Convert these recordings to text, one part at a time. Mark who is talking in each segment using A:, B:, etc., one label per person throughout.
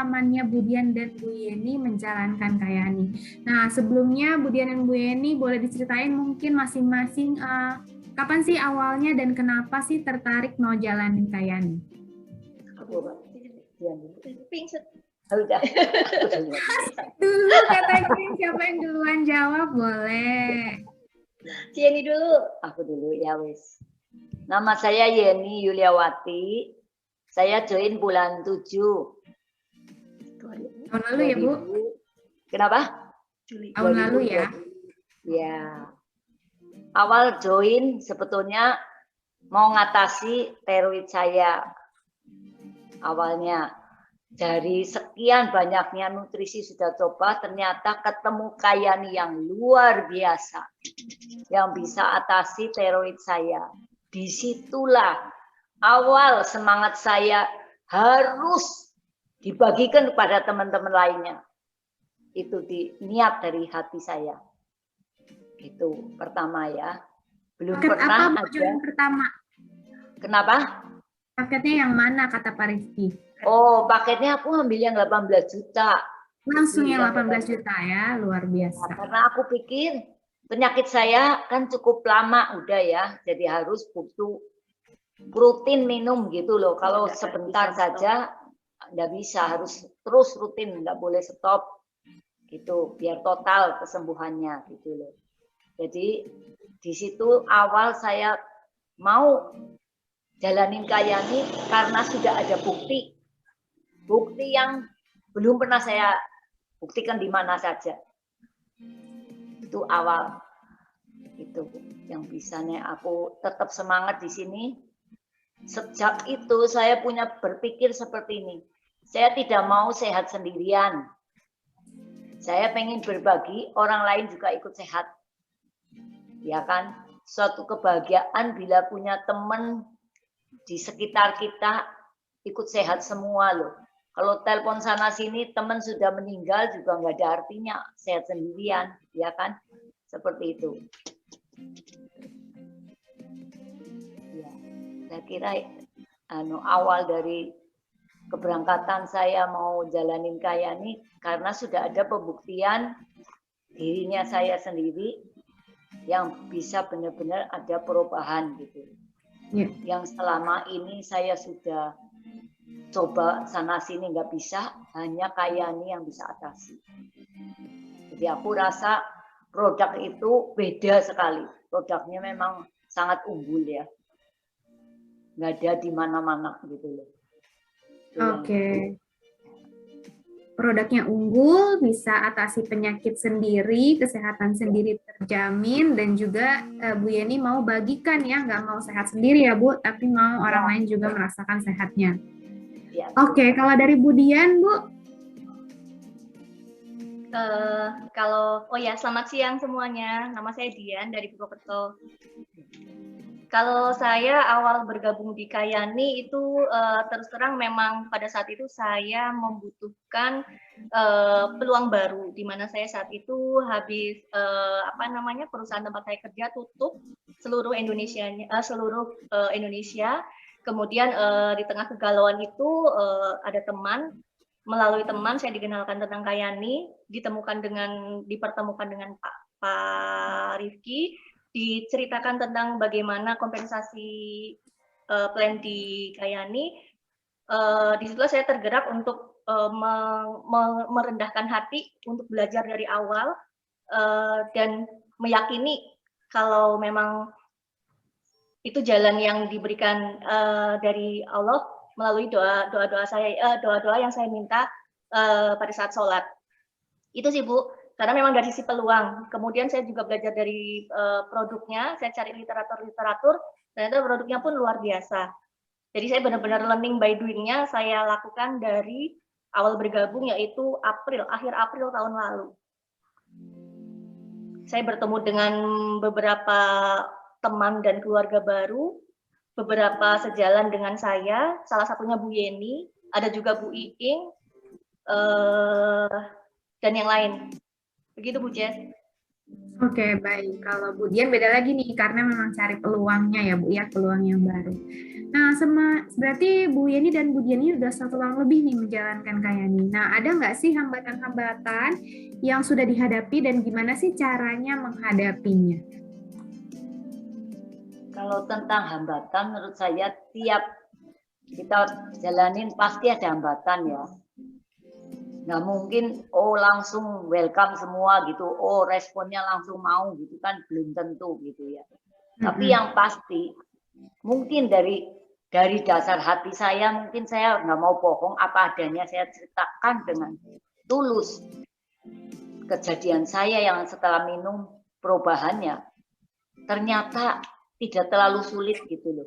A: pengalamannya Bu Dian dan Bu Yeni menjalankan Kayani. Nah, sebelumnya Bu Dian dan Bu Yeni boleh diceritain mungkin masing-masing kapan sih awalnya dan kenapa sih tertarik mau jalanin Kayani?
B: Aku, Pak. Dian dulu. Udah.
A: Dulu katanya siapa yang duluan jawab boleh.
B: Yeni dulu. Aku dulu ya wis. Nama saya Yeni Yuliawati. Saya join bulan 7.
A: Tahun lalu ya, Bu?
B: Kenapa?
A: Tahun lalu ya?
B: Ya. Awal join sebetulnya mau ngatasi tiroid saya. Awalnya dari sekian banyaknya nutrisi sudah coba, ternyata ketemu Kayani yang luar biasa. Yang bisa atasi tiroid saya. Disitulah awal semangat saya harus dibagikan kepada teman-teman lainnya. Itu niat dari hati saya. Itu pertama ya. Belum
A: Paket
B: pernah
A: apa
B: ada.
A: Pertama?
B: Kenapa?
A: Paketnya yang mana kata Pak Rizky?
B: Oh, paketnya aku ambil yang 18 juta.
A: Langsung yang 18 juta ya, luar biasa.
B: Nah, karena aku pikir penyakit saya kan cukup lama udah ya, jadi harus butuh rutin minum gitu loh. Kalau sebentar saja nggak bisa, harus terus rutin, nggak boleh stop gitu, biar total kesembuhannya gitu loh. Jadi di situ awal saya mau jalanin Kayani karena sudah ada bukti yang belum pernah saya buktikan di mana saja. Itu awal itu yang bisanya aku tetap semangat di sini. Sejak itu saya punya berpikir seperti ini. Saya tidak mau sehat sendirian. Saya pengen berbagi, orang lain juga ikut sehat. Ya kan? Suatu kebahagiaan bila punya teman di sekitar kita ikut sehat semua loh. Kalau telepon sana sini teman sudah meninggal juga nggak ada artinya sehat sendirian, ya kan? Seperti itu. Ya, saya kira awal dari keberangkatan saya mau jalanin Kayani karena sudah ada pembuktian dirinya saya sendiri yang bisa benar-benar ada perubahan gitu. Yeah. Yang selama ini saya sudah coba sana sini nggak bisa, hanya Kayani yang bisa atasi. Jadi aku rasa produk itu beda sekali. Produknya memang sangat unggul ya. Nggak ada di mana-mana gitu loh.
A: Oke. Produknya unggul, bisa atasi penyakit sendiri, kesehatan sendiri terjamin, dan juga Bu Yeni mau bagikan ya, nggak mau sehat sendiri ya Bu, tapi mau orang lain juga merasakan sehatnya. Ya, oke, kalau dari Bu Dian, Bu?
C: Selamat siang semuanya. Nama saya Dian dari Purwokerto. Kalau saya awal bergabung di Kayani itu terus terang memang pada saat itu saya membutuhkan peluang baru, di mana saya saat itu habis perusahaan tempat saya kerja tutup seluruh Indonesia. Kemudian di tengah kegalauan itu ada teman, melalui teman saya dikenalkan tentang Kayani, dipertemukan dengan Pak Rifki, diceritakan tentang bagaimana kompensasi plan di Kayani. Di situ saya tergerak untuk merendahkan hati untuk belajar dari awal dan meyakini kalau memang itu jalan yang diberikan dari Allah melalui doa-doa yang saya minta pada saat sholat. Itu sih Bu. Karena memang dari sisi peluang. Kemudian saya juga belajar dari produknya, saya cari literatur, ternyata produknya pun luar biasa. Jadi saya benar-benar learning by doing-nya saya lakukan dari awal bergabung, yaitu akhir April tahun lalu. Saya bertemu dengan beberapa teman dan keluarga baru, beberapa sejalan dengan saya, salah satunya Bu Yeni, ada juga Bu Iing, dan yang lain. Begitu Bu Jess.
A: Oke, baik. Kalau Bu Dian beda lagi nih, karena memang cari peluangnya ya Bu ya, peluang yang baru. Nah, berarti Bu Yeni dan Bu Dian ini udah 1 tahun lebih nih menjalankan Kayani. Nah, ada nggak sih hambatan-hambatan yang sudah dihadapi dan gimana sih caranya menghadapinya?
B: Kalau tentang hambatan, menurut saya tiap kita jalanin pasti ada hambatan ya. Nggak mungkin, oh langsung welcome semua gitu, oh responnya langsung mau gitu kan, belum tentu gitu ya. Tapi yang pasti, mungkin dari dasar hati saya, mungkin saya nggak mau bohong, apa adanya saya ceritakan dengan tulus. Kejadian saya yang setelah minum perubahannya, ternyata tidak terlalu sulit gitu loh.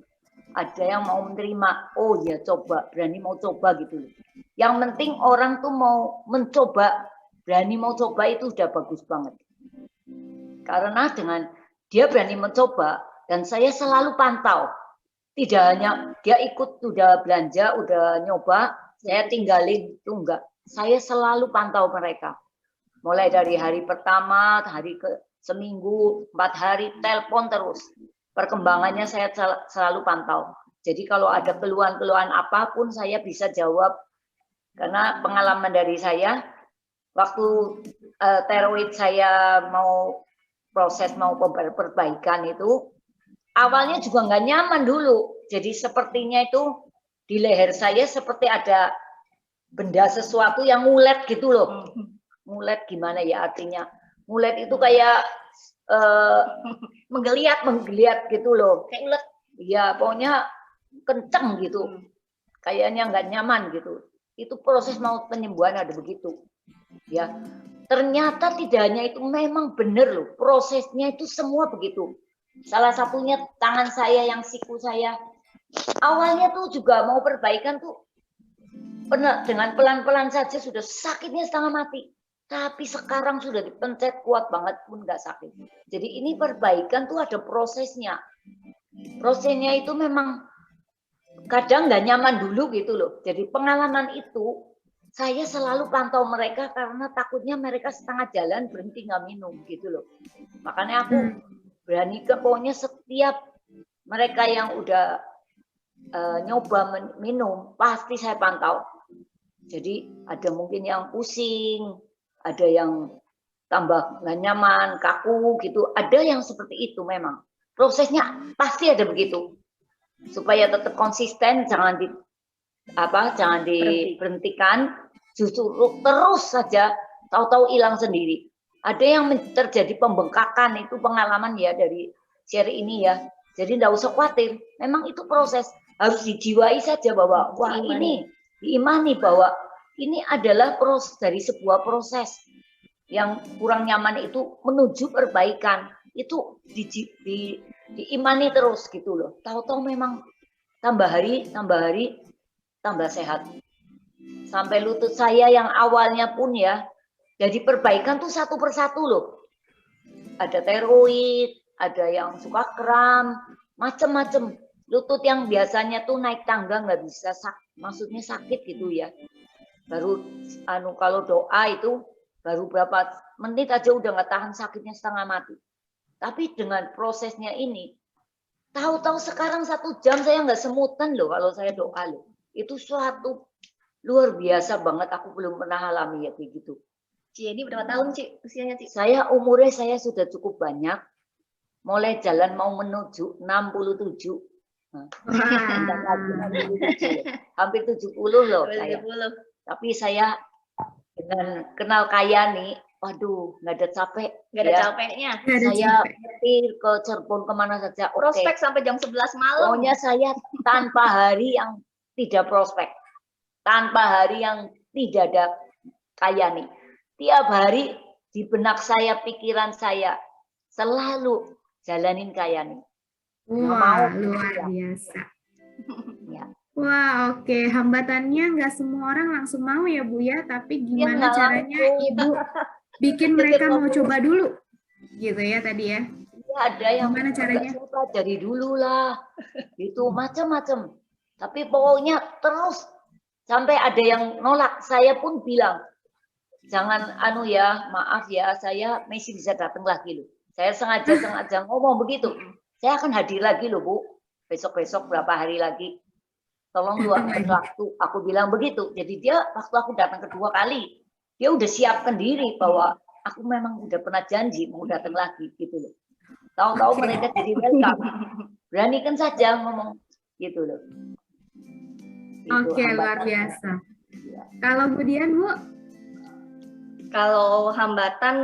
B: Ada yang mau menerima, oh ya coba, berani mau coba gitu loh. Yang penting orang tuh mau mencoba, berani mau coba itu udah bagus banget. Karena dengan dia berani mencoba, dan saya selalu pantau. Tidak hanya dia ikut, udah belanja, udah nyoba, saya tinggalin, itu enggak. Saya selalu pantau mereka. Mulai dari hari pertama, hari ke seminggu, 4 hari, telepon terus. Perkembangannya saya selalu pantau. Jadi kalau ada keluhan-keluhan apapun saya bisa jawab. Karena pengalaman dari saya, waktu tiroid saya mau proses mau perbaikan itu, awalnya juga nggak nyaman dulu. Jadi sepertinya itu di leher saya seperti ada benda sesuatu yang ngulet gitu loh. Ngulet gimana ya artinya? Ngulet itu kayak menggeliat gitu loh. Kayak ulet. Iya, pokoknya kenceng gitu. Kayaknya nggak nyaman gitu. Itu proses mau penyembuhan ada begitu. Ya. Ternyata tidak hanya itu, memang benar loh. Prosesnya itu semua begitu. Salah satunya tangan saya yang siku saya. Awalnya tuh juga mau perbaikan tuh dengan pelan-pelan saja sudah sakitnya setengah mati. Tapi sekarang sudah dipencet kuat banget pun nggak sakit. Jadi ini perbaikan tuh ada prosesnya. Prosesnya itu memang kadang nggak nyaman dulu gitu loh. Jadi pengalaman itu saya selalu pantau mereka karena takutnya mereka setengah jalan berhenti nggak minum gitu loh. Makanya aku berani pokoknya setiap mereka yang udah nyoba minum pasti saya pantau. Jadi ada mungkin yang pusing, ada yang tambah nggak nyaman, kaku gitu. Ada yang seperti itu memang. Prosesnya pasti ada begitu. Supaya tetap konsisten, jangan diberhentikan, justru terus saja, tahu-tahu hilang sendiri. Ada yang terjadi pembengkakan, itu pengalaman ya dari share ini ya. Jadi nggak usah khawatir. Memang itu proses, harus dijiwai saja bahwa wah ini diimani bahwa ini adalah proses dari sebuah proses yang kurang nyaman itu menuju perbaikan. Itu diimani terus gitu loh. Tahu-tahu memang tambah hari tambah sehat. Sampai lutut saya yang awalnya pun ya, jadi perbaikan tuh satu persatu loh. Ada tiroid, ada yang suka kram, macem-macem. Lutut yang biasanya tuh naik tangga nggak bisa, maksudnya sakit gitu ya. Baru kalau doa itu baru berapa menit aja udah nggak tahan sakitnya setengah mati. Tapi dengan prosesnya ini, tahu-tahu sekarang 1 jam saya nggak semutan loh kalau saya doa loh. Itu suatu luar biasa banget, aku belum pernah alami ya kayak gitu.
C: Ci, ini berapa tahun Ci usianya Ci?
B: Umurnya saya sudah cukup banyak. Mulai jalan mau menuju 67. Nah, hampir 70 loh saya. Tapi saya dengan kenal Kayani, waduh, nggak ada capek.
C: Nggak ada capeknya.
B: Saya nyetir ke Cirebon kemana saja.
C: Prospek sampai jam 11 malam.
B: Pokoknya saya tanpa hari yang tidak prospek. Tanpa hari yang tidak ada Kayani. Tiap hari di benak saya, pikiran saya selalu jalanin Kayani.
A: Wah, luar biasa.
B: Ya.
A: Wah, oke. Hambatannya nggak semua orang langsung mau ya, Bu ya. Tapi gimana caranya Ibu bikin mereka mau coba dulu? Gitu ya tadi ya.
B: Ya, ada yang
A: gimana caranya?
B: Coba dari dulu lah. Itu macam-macam. Tapi pokoknya terus sampai ada yang nolak. Saya pun bilang, jangan anu ya, maaf ya, saya masih bisa datang lagi loh. Saya sengaja ngomong begitu. Saya akan hadir lagi loh Bu, besok-besok berapa hari lagi. Tolong luangkan waktu. Aku bilang begitu. Jadi dia waktu aku datang kedua kali, dia udah siapkan diri bahwa aku memang udah pernah janji mau datang lagi gitu loh. Tahu-tahu mereka jadi welcome. Beranikan saja ngomong gitu loh.
A: Oke, luar biasa. Kalau kemudian Bu?
C: Kalau hambatan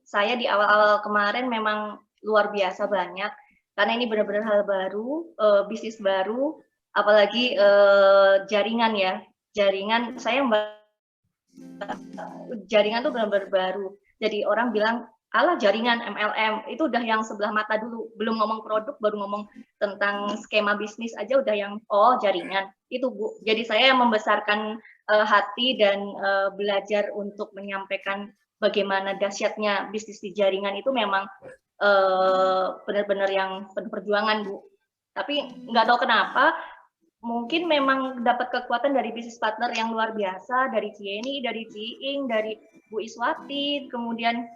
C: saya di awal-awal kemarin memang luar biasa banyak, karena ini benar-benar hal baru, bisnis baru, apalagi jaringan ya. Jaringan saya jaringan tuh benar-benar baru. Jadi orang bilang, alah jaringan MLM, itu udah yang sebelah mata dulu. Belum ngomong produk, baru ngomong tentang skema bisnis aja udah yang, oh jaringan. Itu Bu. Jadi saya membesarkan hati dan belajar untuk menyampaikan bagaimana dahsyatnya bisnis di jaringan itu memang benar-benar yang penuh perjuangan Bu. Tapi nggak tahu kenapa, mungkin memang dapat kekuatan dari bisnis partner yang luar biasa, dari Cieni, dari Ciing, dari Bu Iswati, kemudian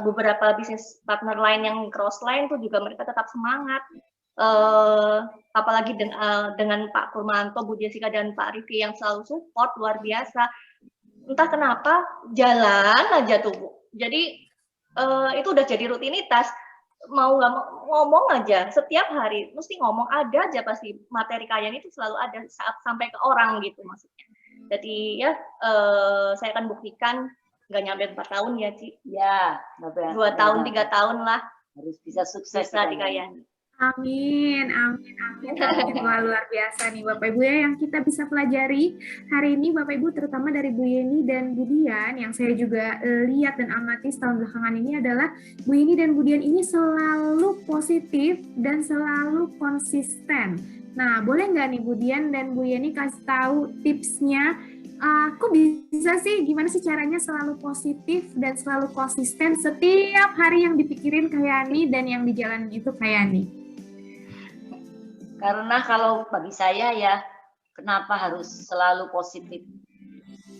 C: beberapa bisnis partner lain yang cross line tuh juga mereka tetap semangat. Apalagi dengan Pak Purmanto, Bu Jessica dan Pak Rifki yang selalu support luar biasa. Entah kenapa jalan aja tuh Bu. Jadi itu udah jadi rutinitas. Mau nggak mau ngomong aja setiap hari mesti ngomong, ada aja pasti materi kalian itu selalu ada saat sampai ke orang gitu maksudnya. Jadi ya saya akan buktikan nggak nyampe 4 tahun ya Ci.
B: Ya,
C: 2 tahun 3 tahun lah
B: harus bisa sukses
C: bisa di kalian.
A: Amin, amin, amin, amin. Wah, luar biasa nih Bapak Ibu ya yang kita bisa pelajari hari ini Bapak Ibu, terutama dari Bu Yeni dan Bu Dian yang saya juga lihat dan amati setahun belakangan ini adalah Bu Yeni dan Bu Dian ini selalu positif dan selalu konsisten. Nah, boleh nggak nih Bu Dian dan Bu Yeni kasih tahu tipsnya? Kok bisa sih, gimana sih caranya selalu positif dan selalu konsisten setiap hari yang dipikirin Kayani dan yang dijalanin itu Kayani?
B: Karena kalau bagi saya ya, kenapa harus selalu positif?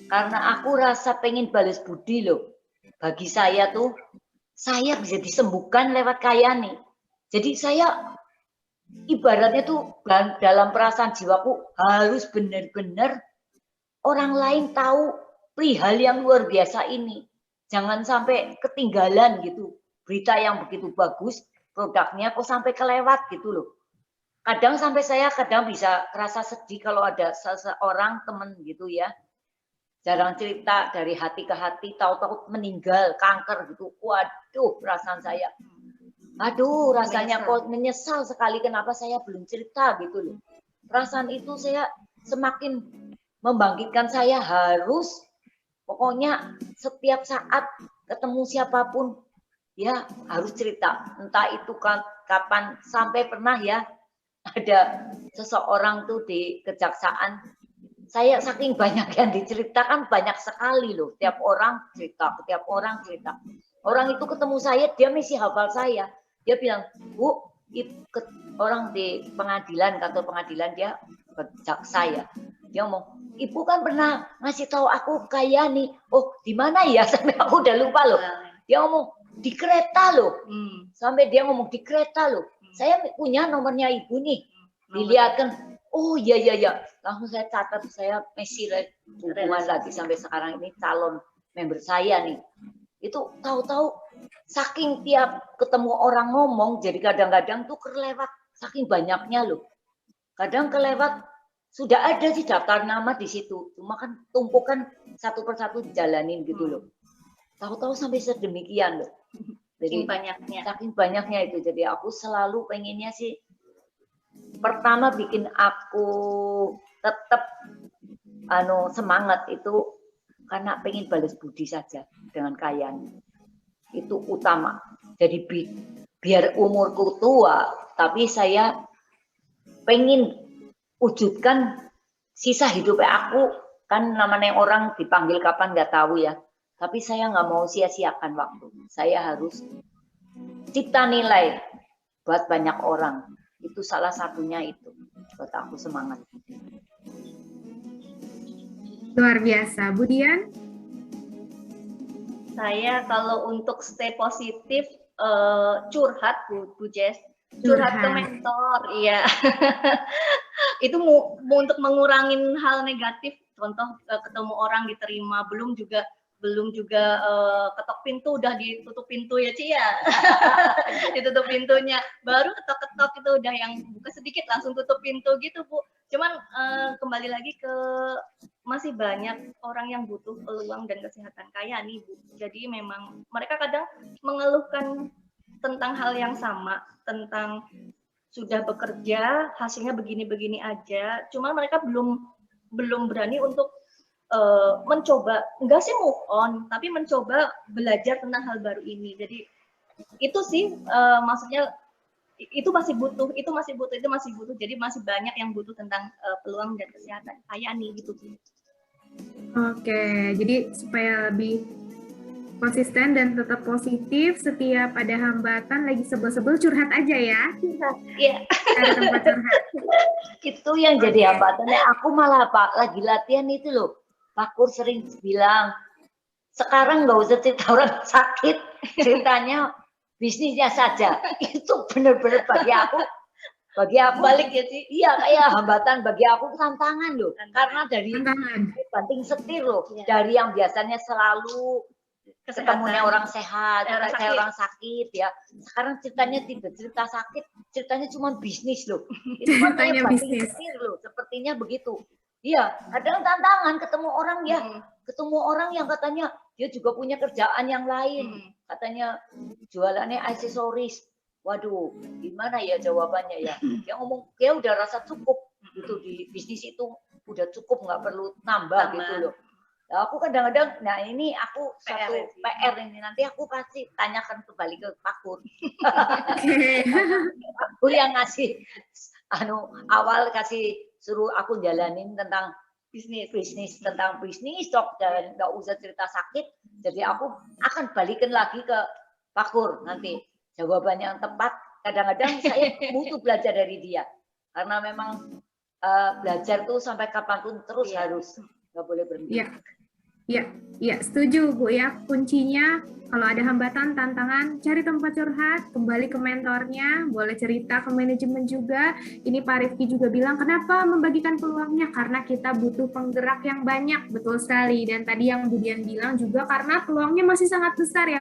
B: Karena aku rasa pengen balas budi loh. Bagi saya tuh, saya bisa disembuhkan lewat Kayani. Jadi saya ibaratnya tuh dalam perasaan jiwaku harus benar-benar orang lain tahu perihal yang luar biasa ini. Jangan sampai ketinggalan gitu. Berita yang begitu bagus, produknya kok sampai kelewat gitu loh. Kadang sampai saya kadang bisa kerasa sedih kalau ada seseorang teman gitu ya. Jarang cerita dari hati ke hati, tahu-tahu meninggal, kanker gitu. Waduh, perasaan saya. Aduh, rasanya kok menyesal sekali kenapa saya belum cerita gitu loh. Perasaan itu saya semakin membangkitkan saya harus pokoknya setiap saat ketemu siapapun ya harus cerita. Entah itu kapan sampai pernah ya ada seseorang tuh di kejaksaan, saya saking banyak yang diceritakan banyak sekali loh, tiap orang cerita. Orang itu ketemu saya, dia mesti hafal saya. Dia bilang, Bu, orang di pengadilan, kantor pengadilan, dia jaksa ya. Dia ngomong, Ibu kan pernah ngasih tahu aku Kayani. Oh, di mana ya? Sampai aku udah lupa loh. Dia ngomong, di kereta loh. Sampai dia ngomong, di kereta loh. Saya punya nomornya Ibu nih. Dilihatkan, oh iya. Langsung saya catat, saya masih hubungan lagi sampai sekarang ini calon member saya nih. Itu tahu-tahu saking tiap ketemu orang ngomong, jadi kadang-kadang tuh kelewat saking banyaknya loh. Kadang kelewat sudah ada sih daftar nama di situ, cuma kan tumpukan satu persatu dijalanin gitu loh. Tahu-tahu sampai sedemikian loh. Jadi saking banyaknya itu, jadi aku selalu pengennya sih pertama bikin aku tetap semangat itu karena pengen balas budi saja dengan Kayani. Itu utama. Jadi biar umurku tua, tapi saya pengen wujudkan sisa hidup aku, kan namanya orang dipanggil kapan nggak tahu ya. Tapi saya nggak mau sia-siakan waktu. Saya harus cipta nilai buat banyak orang. Itu salah satunya itu. Buat aku semangat.
A: Luar biasa. Bu Dian?
C: saya kalau untuk stay positif, curhat Bu Jess, curhat ke mentor, iya. Itu untuk mengurangin hal negatif, contoh ketemu orang diterima, belum juga ketok pintu udah ditutup pintu ya Ci ya. Ditutup pintunya, baru ketok-ketok itu udah yang buka sedikit langsung tutup pintu gitu Bu. Cuman kembali lagi ke masih banyak orang yang butuh peluang dan kesehatan kaya nih Bu. Jadi memang mereka kadang mengeluhkan tentang hal yang sama, tentang sudah bekerja hasilnya begini-begini aja, cuma mereka belum berani untuk mencoba, enggak sih move on, tapi mencoba belajar tentang hal baru ini. Jadi itu sih maksudnya itu masih butuh. Jadi masih banyak yang butuh tentang peluang dan kesehatan kaya nih gitu sih.
A: Oke, jadi supaya lebih konsisten dan tetap positif, setiap ada hambatan lagi sebel-sebel curhat aja ya.
C: Iya.
A: Ada tempat curhat.
B: Itu yang jadi hambatannya. Aku malah Pak lagi latihan itu loh. Pak Kur sering bilang, sekarang nggak usah cerita orang sakit, ceritanya bisnisnya saja. Itu benar-benar bagi aku
C: balik ya sih.
B: Iya, kayak hambatan bagi aku tantangan loh. Karena dari banting setir loh, dari yang biasanya selalu ketemunya orang sehat, orang sakit ya. Sekarang ceritanya tidak cerita sakit, ceritanya cuma bisnis loh. Itu kan kayak banting setir loh, sepertinya begitu. Iya, kadang tantangan ketemu orang yang katanya dia juga punya kerjaan yang lain, katanya jualannya aksesoris. Waduh, gimana ya jawabannya ya? Dia ngomong dia udah rasa cukup gitu di bisnis itu, udah cukup nggak perlu nambah gitu loh. Nah, aku kadang-kadang, nah ini aku satu PR ini nanti aku pasti tanyakan kembali ke Pak Kur. Pak Kur yang ngasih awal kasih suruh aku jalanin tentang bisnis tentang bisnis dok, dan nggak usah cerita sakit. Jadi aku akan balikin lagi ke Pak Kur nanti jawabannya yang tepat. Kadang-kadang saya butuh belajar dari dia karena memang belajar tuh sampai kapanpun terus harus nggak boleh berhenti.
A: Ya, setuju Bu ya. Kuncinya kalau ada hambatan, tantangan, cari tempat curhat, kembali ke mentornya, boleh cerita ke manajemen juga. Ini Pak Rifki juga bilang, kenapa membagikan peluangnya? Karena kita butuh penggerak yang banyak, betul sekali. Dan tadi yang Bu Dian bilang juga karena peluangnya masih sangat besar ya